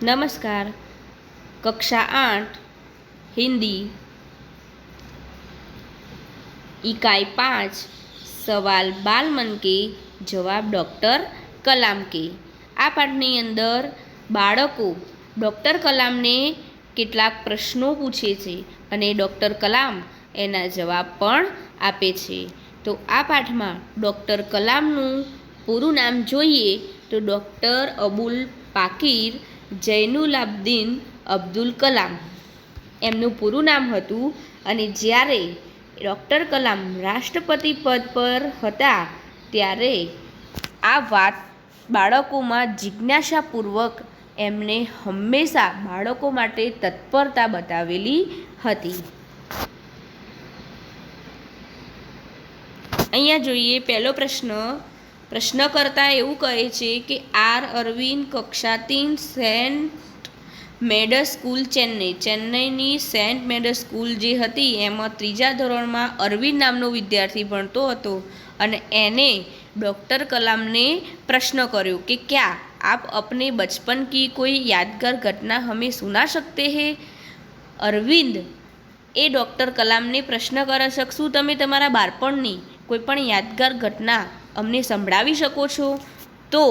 नमस्कार। कक्षा 8 हिंदी इकाई 5 सवाल बाल मन के जवाब डॉक्टर कलाम के। आ पाठनी अंदर बाळको डॉक्टर कलाम ने કેટલાક પ્રશ્નો પૂછે છે અને ડૉક્ટર કલામ એના જવાબ પણ આપે છે। તો આ પાઠમાં ડૉક્ટર કલામનું પૂરું નામ જોઈએ તો ડૉક્ટર અબુલ પાકીર જૈનુલાબ્દીન અબ્દુલ કલામ એમનું પૂરું નામ હતું। અને જ્યારે ડૉક્ટર કલામ રાષ્ટ્રપતિ પદ પર હતા ત્યારે આ વાત બાળકોમાં જિજ્ઞાસાપૂર્વક એમને હંમેશા બાળકો માટે તત્પરતા બતાવેલી હતી। અહીંયા જોઈએ પહેલો પ્રશ્નકર્તા એવું કહે છે કે આર અરવિંદ કક્ષા 3 સેન્ટ મેડસ સ્કૂલ ચેન્નઈની સેન્ટ મેડસ સ્કૂલ જે હતી એમાં 3જા ધોરણમાં અરવિંદ નામનો વિદ્યાર્થી ભણતો હતો અને એને डॉक्टर कलाम ने प्रश्न કર્યો कि क्या आप अपने बचपन की कोई यादगार घटना हमें सुना सकते हैं। अरविंद ए डॉक्टर कलाम ने प्रश्न करे છે શું તમે તમારા બાળપણની કોઈ પણ યાદગાર ઘટના અમને સંભળાવી શકો છો। તો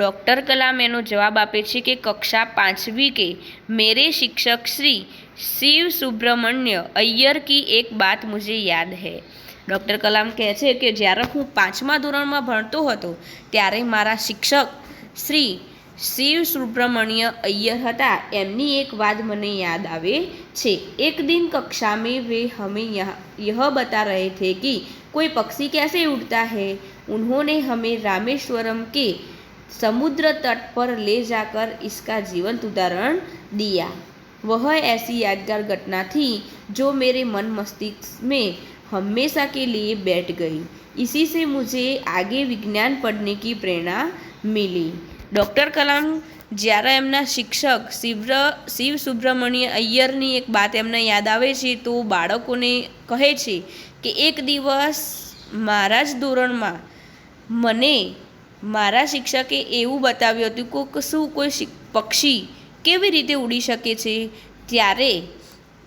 डॉक्टर कलाम એનો જવાબ આપે છે કે कक्षा 5वीं के मेरे शिक्षक श्री शिव सुब्रमण्य अय्यर की एक बात मुझे याद है। डॉक्टर कलाम કહે છે કે જ્યારે હું 5મા ધોરણમાં ભણતો હતો ત્યારે મારા શિક્ષક શ્રી शिव सुब्रमण्य अय्यर હતા એમની એક વાત મને યાદ આવે છે। एक दिन कक्षा में वे हमें यह बता रहे थे कि कोई पक्षी कैसे उड़ता है। उन्होंने हमें रामेश्वरम के समुद्र तट पर ले जाकर इसका जीवंत उदाहरण दिया। वह ऐसी यादगार घटना थी जो मेरे मन मस्तिष्क में हमेशा के लिए बैठ गई। इसी से मुझे आगे विज्ञान पढ़ने की प्रेरणा मिली। डॉक्टर कलाम જ્યારે એમના શિક્ષક શિવ સુબ્રમણ્ય અય્યરની એક વાત એમને યાદ આવે છે તો બાળકોને કહે છે કે એક દિવસ મારા જ ધોરણમાં મને મારા શિક્ષકે એવું બતાવ્યું હતું કે શું કોઈ પક્ષી કેવી રીતે ઉડી શકે છે। ત્યારે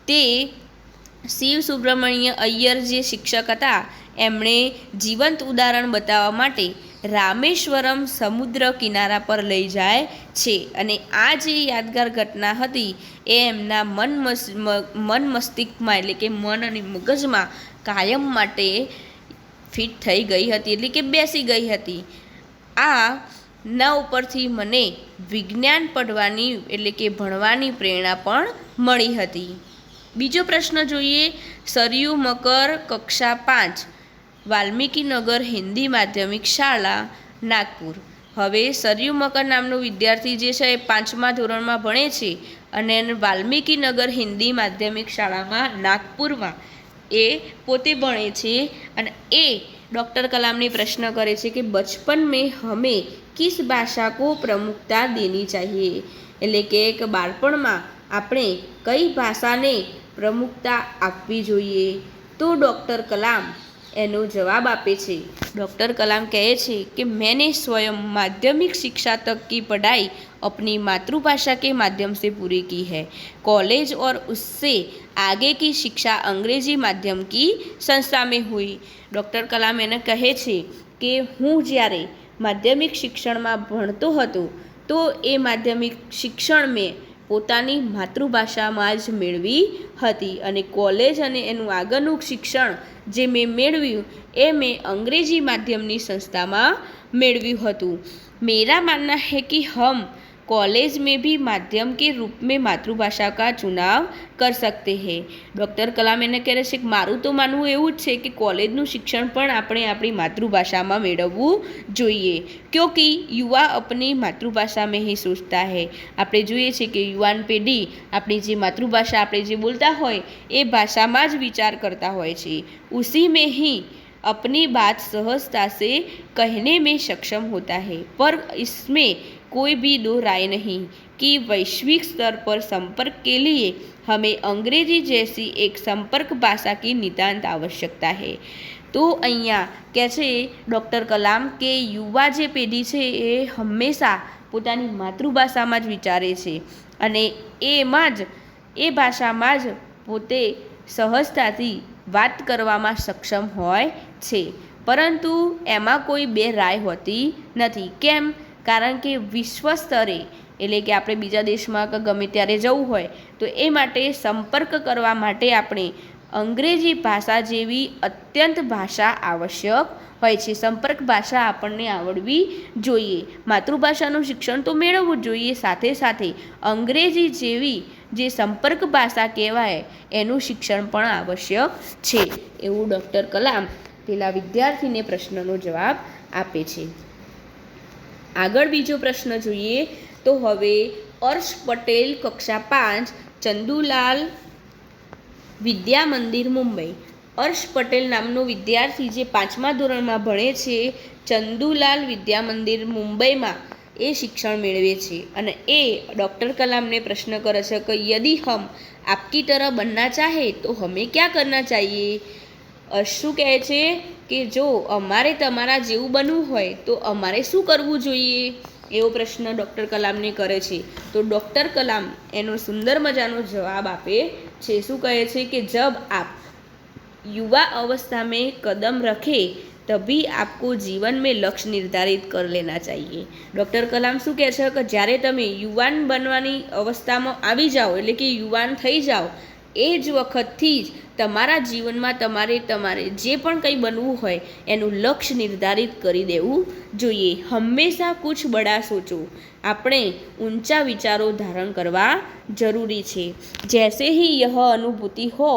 તે શિવ સુબ્રમણ્ય અય્યર જે શિક્ષક હતા એમણે જીવંત ઉદાહરણ બતાવવા માટે રામેશ્વરમ સમુદ્ર કિનારા પર લઈ જાય છે અને આ જે યાદગાર ઘટના હતી એ એમના મન મસ્તિષ્કમાં એટલે કે મન અને મગજમાં કાયમ માટે ફિટ થઈ ગઈ હતી એટલે કે બેસી ગઈ હતી। આ ના ઉપરથી મને વિજ્ઞાન પઢવાની એટલે કે ભણવાની પ્રેરણા પણ મળી હતી। બીજો પ્રશ્ન જોઈએ સરયુ મકર કક્ષા 5 વાલ્મીકી નગર હિન્દી માધ્યમિક શાળા નાગપુર। હવે સરયુ મકર નામનો વિદ્યાર્થી જે છે એ 5મા ધોરણમાં ભણે છે અને વાલ્મીકી નગર हिंदी माध्यमिक શાળામાં નાગપુરમાં એ પોતે ભણે છે અને એ डॉक्टर कलाम ने प्रश्न करे છે कि बचपन में हमें किस भाषा को प्रमुखता देनी चाहिए। એટલે કે બાળપણમાં આપણે કઈ ભાષાને પ્રમુખતા આપવી જોઈએ। તો ડૉક્ટર કલામ એનો જવાબ આપે છે। डॉक्टर कलाम कहे छे कि मैंने स्वयं माध्यमिक शिक्षा तक की पढ़ाई अपनी मातृभाषा के माध्यम से पूरी की है। कॉलेज और उससे आगे की शिक्षा अंग्रेजी माध्यम की संस्था में हुई। डॉक्टर कलाम એને કહે છે કે હું જ્યારે માધ્યમિક શિક્ષણમાં ભણતો હતો તો એ માધ્યમિક શિક્ષણ મેં પોતાની માતૃભાષામાં જ મેળવી હતી અને કોલેજ અને એનું આગળનું શિક્ષણ જે મેં મેળવ્યું એ મેં અંગ્રેજી માધ્યમની સંસ્થામાં મેળવ્યું હતું। मेरा मानना है कि हम कॉलेज में भी माध्यम के रूप में मातृभाषा का चुनाव कर सकते हैं। डॉक्टर कलाम એને કહે છે કે મારું તો માનવું એવું જ છે કે કોલેજનું શિક્ષણ પણ આપણે આપણી માતૃભાષામાં મેળવવું જોઈએ क्योंकि युवा अपनी मातृभाषा में ही सोचता है। આપણે જોઈએ છે કે યુવાન પેઢી આપણી જે માતૃભાષા આપણે જે બોલતા હોય એ ભાષામાં જ વિચાર કરતા હોય છે। उसी में ही अपनी बात सहजता से कहने में सक्षम होता है। पर इसमें कोई भी दो राय नहीं कि वैश्विक स्तर पर संपर्क के लिए हमें अंग्रेजी जैसी एक संपर्क भाषा की नितांत आवश्यकता है। તો અહીંયા કહે છે ડૉક્ટર કલામ કે યુવા જે પેઢી છે એ હંમેશા પોતાની માતૃભાષામાં જ વિચારે છે અને એમાં જ એ ભાષામાં જ પોતે સહજતાથી વાત કરવામાં સક્ષમ હોય છે, પરંતુ એમાં કોઈ બે રાય હોતી નથી. કેમ? કારણ કે વિશ્વ સ્તરે એટલે કે આપણે બીજા દેશમાં કે ગમે ત્યારે જવું હોય તો એ માટે સંપર્ક કરવા માટે આપણે અંગ્રેજી ભાષા જેવી અત્યંત ભાષા આવશ્યક હોય છે. સંપર્ક ભાષા આપણને આવડવી જોઈએ. માતૃભાષાનું શિક્ષણ તો મેળવવું જ જોઈએ, સાથે સાથે અંગ્રેજી જેવી જે સંપર્ક ભાષા કહેવાય એનું શિક્ષણ પણ આવશ્યક છે, એવું ડૉક્ટર કલામ પેલા વિદ્યાર્થીને પ્રશ્નનો જવાબ આપે છે. આગળ બીજો પ્રશ્ન જોઈએ તો હવે અર્શ પટેલ કક્ષા 5 ચંદુલાલ વિદ્યા મંદિર મુંબઈ. અર્શ પટેલ નામનો વિદ્યાર્થી જે 5મા ધોરણમાં ભણે છે, ચંદુલાલ વિદ્યા મંદિર મુંબઈમાં એ શિક્ષણ મેળવે છે અને એ ડૉક્ટર કલામને પ્રશ્ન કરે છે કે યદિ હમ આપકી તરહ બનના ચાહે તો હमें क्या करना चाहिए. શું કહે છે કે જો અમારે તમારા જેવું બનવું હોય તો અમારે શું કરવું જોઈએ, એવો પ્રશ્ન ડૉક્ટર કલામને કરે છે. તો ડૉક્ટર કલામ એનો સુંદર મજાનો જવાબ આપે છે. શું કહે છે કે જબ આપ युवा अवस्था में कदम रखें तभी आपको जीवन में लक्ष्य निर्धारित कर लेना चाहिए. ડૉક્ટર કલામ શું કહે છે કે જ્યારે તમે યુવાન બનવાની અવસ્થામાં આવી જાઓ એટલે કે યુવાન થઈ જાઓ એ જ વખતથી જ તમારા જીવનમાં તમારે જે પણ કંઈ બનવું હોય એનું લક્ષ્ય નિર્ધારિત કરી દેવું જોઈએ. હંમેશા કુછ બડા સોચો. આપણે ઊંચા વિચારો ધારણ કરવા જરૂરી છે. જૈસે ही यह अनुभूति हो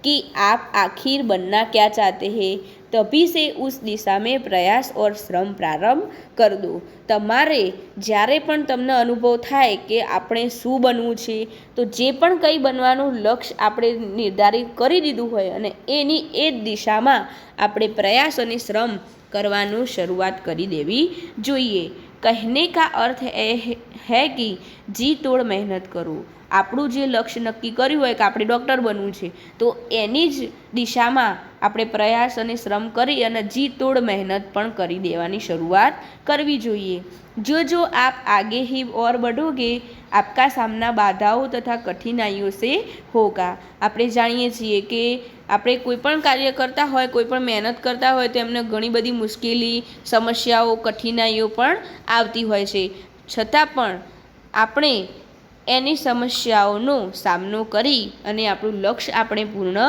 कि आप आखिर बनना क्या चाहते हैं तभी से उस दिशा में प्रयास और श्रम प्रारंभ कर दो. તમારે જ્યારે પણ તમને અનુભવ થાય કે આપણે શું બનવું છે તો જે પણ કંઈ બનવાનું લક્ષ્ય આપણે નિર્ધારિત કરી દીધું હોય અને એની એ જ દિશામાં આપણે પ્રયાસ અને શ્રમ કરવાનું શરૂઆત કરી દેવી જોઈએ. કહેને કા અર્થ હૈ કે જી તોડ મહેનત કરો. આપણું જે લક્ષ્ય નક્કી કર્યું હોય કે આપણે ડૉક્ટર બનવું છે તો એની જ દિશામાં આપણે પ્રયાસ અને શ્રમ કરી અને જી તોડ મહેનત પણ કરી દેવાની શરૂઆત કરવી જોઈએ. જો આપ આગે ही और बढ़ोगे आपका सामना बाधाओं तथा कठिनाइयों से होगा. આપણે જાણીએ છીએ કે આપણે કોઈ પણ કાર્ય કરતા હોય, કોઈ પણ મહેનત કરતા હોય તો એમને ઘણી બધી મુશ્કેલી, સમસ્યાઓ, કઠિનાઈઓ પણ આવતી હોય છે, છતાં પણ આપણે એની સમસ્યાઓનો સામનો કરી અને આપણું લક્ષ્ય આપણે પૂર્ણ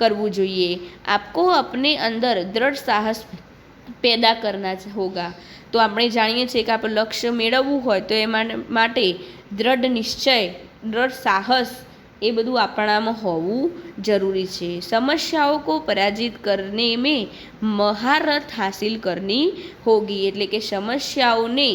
કરવું જોઈએ. આપકો અપને અંદર દ્રઢ સાહસ પેદા કરના હોગા. તો આપણે જાણીએ છીએ કે આપણે લક્ષ્ય મેળવવું હોય તો એ માટે દ્રઢ નિશ્ચય, દ્રઢ સાહસ એ બધું આપણામાં હોવું જરૂરી છે. સમસ્યાઓ કો પરાજિત કરને મેં મહારત હાસિલ કરની હોગી. એટલે કે સમસ્યાઓને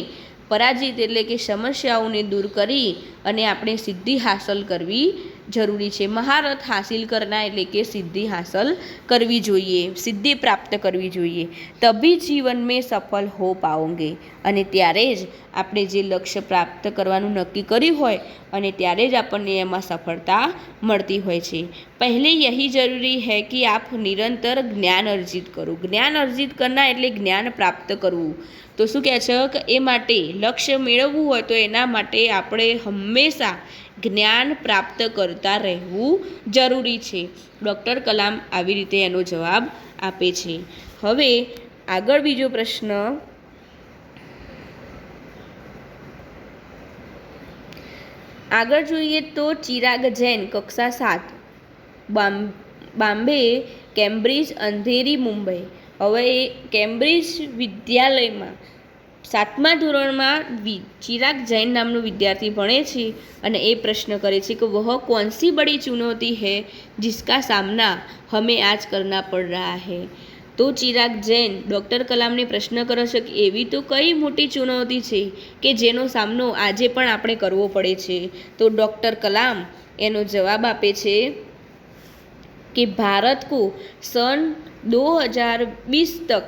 પરાજિત એટલે કે સમસ્યાઓને દૂર કરી અને આપણે સિદ્ધિ હાંસલ કરવી જરૂરી છે. મહારત હાસિલ કરના એટલે કે સિદ્ધિ હાંસલ કરવી જોઈએ, સિદ્ધિ પ્રાપ્ત કરવી જોઈએ. તભી જીવન મેં સફળ હો પાઓગે. અને ત્યારે જ આપણે જે લક્ષ્ય પ્રાપ્ત કરવાનું નક્કી કર્યું હોય અને ત્યારે જ આપણને એમાં સફળતા મળતી હોય છે. પહેલે યહી જરૂરી હૈ કે આપ નિરંતર જ્ઞાન અર્જિત કરો. જ્ઞાન અર્જિત કરના એટલે જ્ઞાન પ્રાપ્ત કરવું. તો શું કહે છે કે એ માટે લક્ષ્ય મેળવવું હોય તો એના માટે આપણે હંમેશા જ્ઞાન પ્રાપ્ત કરતા રહેવું જરૂરી છે. ડૉક્ટર કલામ આવી રીતે એનો જવાબ આપે છે. હવે આગળ બીજો પ્રશ્ન. આગળ જોઈએ તો ચિરાગ જૈન કક્ષા 7 બોમ્બે કેમ્બ્રિજ અંધેરી મુંબઈ. હવે એ કેમ્બ્રિજ વિદ્યાલયમાં 7મા ધોરણમાં ચિરાગ જૈન નામનો વિદ્યાર્થી ભણે છે અને એ પ્રશ્ન કરે છે કે વહ कौन सी बड़ी चुनौती है जिसका सामना हमें आज करना पड़ रहा है. તો ચિરાગ જૈન ડૉક્ટર કલામને પ્રશ્ન કરે છે કે એવી તો કઈ મોટી ચુનૌતી છે કે જેનો સામનો આજે પણ આપણે કરવો પડે છે. તો ડૉક્ટર કલામ એનો જવાબ આપે છે कि भारत को सन 2020 तक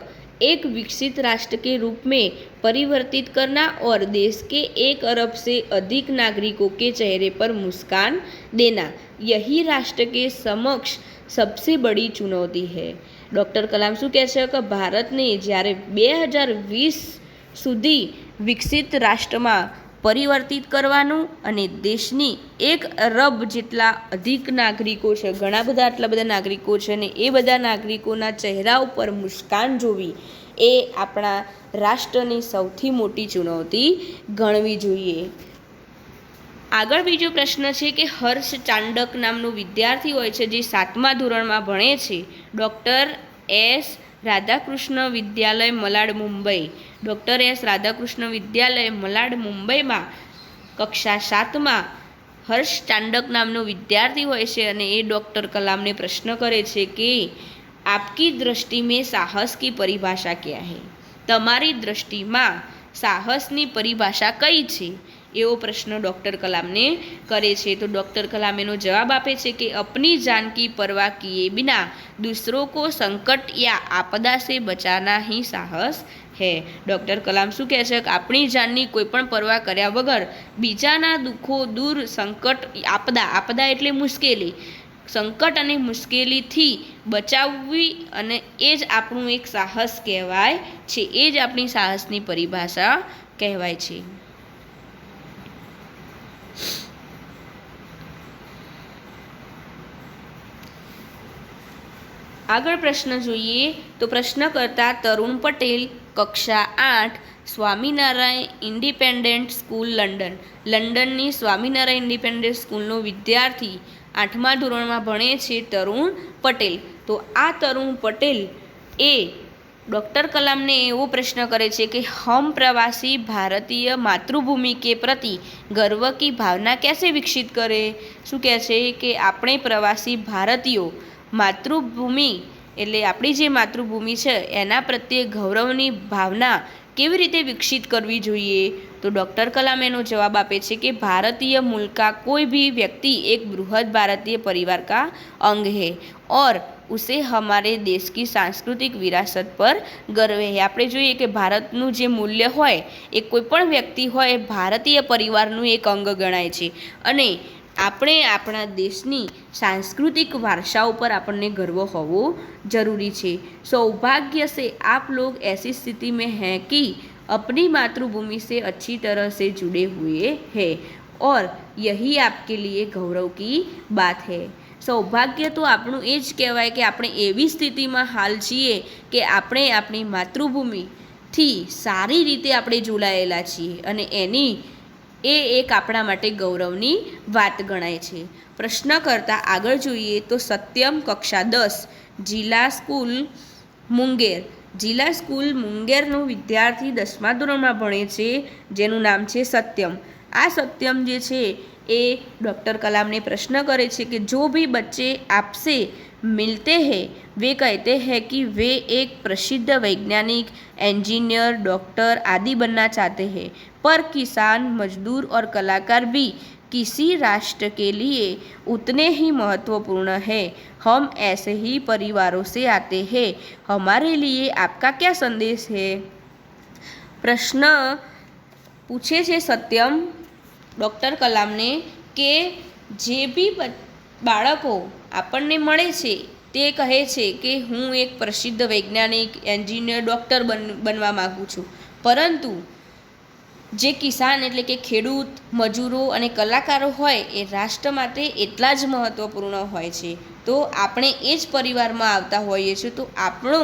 एक विकसित राष्ट्र के रूप में परिवर्तित करना और देश के 1 अरब से अधिक नागरिकों के चेहरे पर मुस्कान देना यही राष्ट्र के समक्ष सबसे बड़ी चुनौती है. ડૉક્ટર કલામ શું કહે છે કે ભારતને જ્યારે 2020 સુધી વિકસિત રાષ્ટ્રમાં પરિવર્તિત કરવાનું અને દેશની 1 અરબ જેટલા અધિક નાગરિકો છે, ઘણા બધા આટલા બધા નાગરિકો છે, અને એ બધા નાગરિકોના ચહેરા ઉપર મુસ્કાન જોવી એ આપણા રાષ્ટ્રની સૌથી મોટી ચુનૌતી ગણવી જોઈએ. આગળ બીજો પ્રશ્ન છે કે હર્ષ ચાંડક નામનો વિદ્યાર્થી હોય છે જે 7મા ધોરણમાં ભણે છે. ડૉક્ટર એસ રાધાકૃષ્ણ વિદ્યાલય મલાડ મુંબઈ. ડૉક્ટર એસ રાધાકૃષ્ણ વિદ્યાલય મલાડ મુંબઈમાં કક્ષા 7માં હર્ષ ચાંડક નામનો વિદ્યાર્થી હોય છે અને એ ડૉક્ટર કલામને પ્રશ્ન કરે છે કે આપકી દૃષ્ટિ મેં સાહસ કી પરિભાષા ક્યા હૈ? તમારી દૃષ્ટિમાં સાહસની પરિભાષા કઈ છે? એવો પ્રશ્ન ડૉક્ટર કલામને કરે છે. તો ડૉક્ટર કલામ એનો જવાબ આપે છે કે अपनी जान की परवाह किए बिना दूसरों को संकट या आपदा से बचाना ही साहस है. ડૉક્ટર કલામ શું કહે છે કે આપણી જાનની કોઈ પણ પરવા કર્યા વગર બીજાના દુઃખો દૂર, સંકટ, આપદા એટલે મુશ્કેલી, સંકટ અને મુશ્કેલીથી બચાવવી, અને એ જ આપણું એક સાહસ કહેવાય છે, એ જ આપણી સાહસની પરિભાષા કહેવાય છે. આગળ પ્રશ્ન જોઈએ તો પ્રશ્નકર્તા તરુણ પટેલ, કક્ષા 8, સ્વામિનારાયણ ઇન્ડિપેન્ડન્ટ સ્કૂલ લંડન. લંડનની સ્વામિનારાયણ ઇન્ડિપેન્ડન્ટ સ્કૂલનો વિદ્યાર્થી 8મા ધોરણમાં ભણે છે તરુણ પટેલ. તો આ તરુણ પટેલ એ डॉक्टर कलाम ने एवो प्रश्न करे छे कि हम प्रवासी भारतीय मातृभूमि के प्रति गर्व की भावना कैसे विकसित करें. शू कहे छे कि आपणे प्रवासी भारतीयों मातृभूमि एटले आपणी जे मातृभूमि छे एना प्रत्ये गौरवनी भावना केवी रीते विकसित करवी जोईए. तो डॉक्टर कलाम एनो जवाब आपे छे कि भारतीय मूल का कोई भी व्यक्ति एक बृहद भारतीय परिवार का अंग है और उसे हमारे देश की सांस्कृतिक विरासत पर गर्व है. આપણે જોઈએ કે ભારતનું જે મૂલ્ય હોય એ કોઈપણ વ્યક્તિ હોય ભારતીય પરિવારનું એક અંગ ગણાય છે અને આપણે આપણા દેશની सांस्कृतिक वारसाओं पर આપણને गर्व होवो जरूरी है. सौभाग्य से आप लोग ऐसी स्थिति में हैं कि अपनी मातृभूमि से अच्छी तरह से जुड़े हुए हैं और यही आपके लिए गौरव की बात है. सौभाग्य तो આપણું એ જ કહેવાય કે આપણે એવી સ્થિતિમાં હાલ છીએ કે આપણે આપણી માતૃભૂમિથી સારી રીતે આપણે જોડાયેલા છીએ અને એની એ એક આપણા માટે ગૌરવની વાત ગણાય છે. પ્રશ્નકર્તા આગળ જોઈએ તો સત્યમ, કક્ષા 10, જિલ્લા સ્કૂલ મુંગેર. જિલ્લા સ્કૂલ મુંગેરનો વિદ્યાર્થી 10મા ધોરણમાં ભણે છે જેનું નામ છે સત્યમ. આ સત્યમ જે છે ए डॉक्टर कलाम ने प्रश्न करे छे कि जो भी बच्चे आपसे मिलते हैं वे कहते हैं कि वे एक प्रसिद्ध वैज्ञानिक, इंजीनियर, डॉक्टर आदि बनना चाहते हैं, पर किसान, मजदूर और कलाकार भी किसी राष्ट्र के लिए उतने ही महत्वपूर्ण है. हम ऐसे ही परिवारों से आते हैं. हमारे लिए आपका क्या संदेश है? प्रश्न पूछे छे सत्यम डॉक्टर कलाम ने कि जे भी बाळको आपने मळे छे ते कहे छे कि हूँ एक प्रसिद्ध वैज्ञानिक, एंजीनियर, डॉक्टर बनवा मागू छूँ, परंतु जे किसान एटले के खेडूत, मजूरो अने कलाकारो होय ए राष्ट्र माटे एटला ज महत्वपूर्ण होय छे. तो आपणे ए ज परिवारमां आवता होईए छीए. तो आपणो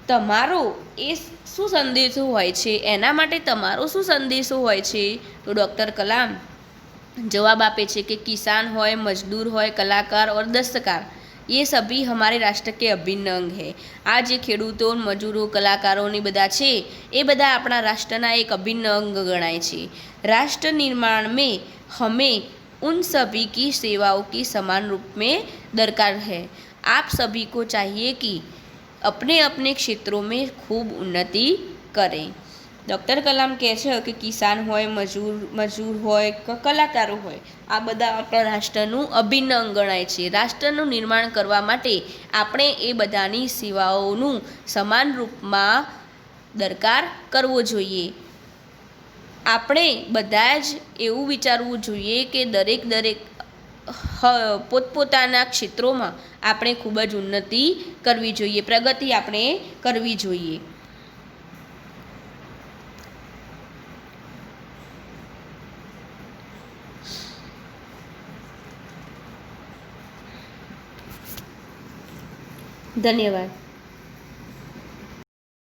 તમારો એ શું સંદેશો હોય છે, એના માટે તમારો શું સંદેશો હોય છે? તો ડૉક્ટર કલામ જવાબ આપે છે કે કિસાન હોય, મજદૂર હોય, કલાકાર और दस्तकार ये सभी हमारे राष्ट्र के अभिन्न अंग है. आ जे खेडूतो, मजूरो, कलाकारोनी बधा छे ए बधा अपना राष्ट्रना एक अभिन्न अंग गणाय छे. राष्ट्र निर्माण में हमें उन सभी की सेवाओं की समान रूप में दरकार है. आप सभी को चाहिए कि अपने अपने क्षेत्रों में खूब उन्नति करें. डॉक्टर कलाम कहे छे कि किसान होय, मजूर होय, कलाकारो होय आ बधा आपણા રાષ્ટ્રનું અભિન્ન અંગ ગણાય છે. રાષ્ટ્રનું નિર્માણ કરવા માટે આપણે એ બધાની સેવાઓનું સમાન રૂપમાં દરકાર કરવો જોઈએ. આપણે બધા જ એવું વિચારવું જોઈએ કે દરેક પોતપોતાના ક્ષેત્રોમાં આપણે ખૂબ જ ઉન્નતિ કરવી જોઈએ, પ્રગતિ આપણે કરવી જોઈએ. ધન્યવાદ.